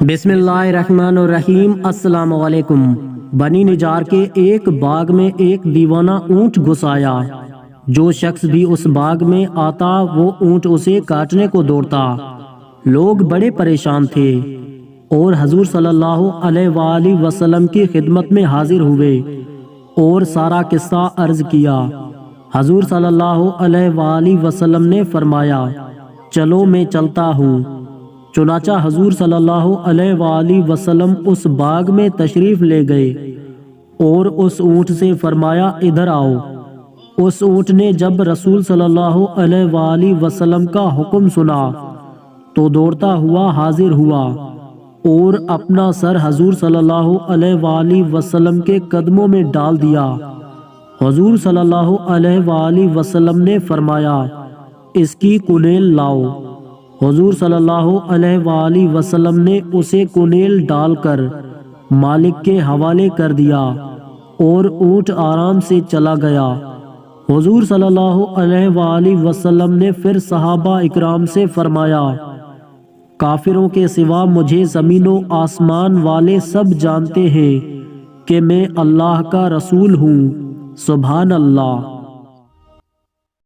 بسم اللہ الرحمن الرحیم۔ السلام علیکم۔ بنی نجار کے ایک باغ میں ایک دیوانہ اونٹ گھس آیا۔ جو شخص بھی اس باغ میں آتا وہ اونٹ اسے کاٹنے کو دوڑتا۔ لوگ بڑے پریشان تھے اور حضور صلی اللہ علیہ وآلہ وسلم کی خدمت میں حاضر ہوئے اور سارا قصہ عرض کیا۔ حضور صلی اللہ علیہ وآلہ وسلم نے فرمایا، چلو میں چلتا ہوں۔ چنانچہ حضور صلی اللہ علیہ وآلہ وسلم اس باغ میں تشریف لے گئے اور اس اونٹ سے فرمایا، ادھر آؤ۔ اس اونٹ نے جب رسول صلی اللہ علیہ وآلہ وسلم کا حکم سنا تو دوڑتا ہوا حاضر ہوا اور اپنا سر حضور صلی اللہ علیہ وآلہ وسلم کے قدموں میں ڈال دیا۔ حضور صلی اللہ علیہ وآلہ وسلم نے فرمایا، اس کی کونیل لاؤ۔ حضور صلی اللہ علیہ وآلہ وسلم نے اسے کونیل ڈال کر مالک کے حوالے کر دیا اور اونٹ آرام سے چلا گیا۔ حضور صلی اللہ علیہ وآلہ وسلم نے پھر صحابہ اکرام سے فرمایا، کافروں کے سوا مجھے زمین و آسمان والے سب جانتے ہیں کہ میں اللہ کا رسول ہوں۔ سبحان اللہ۔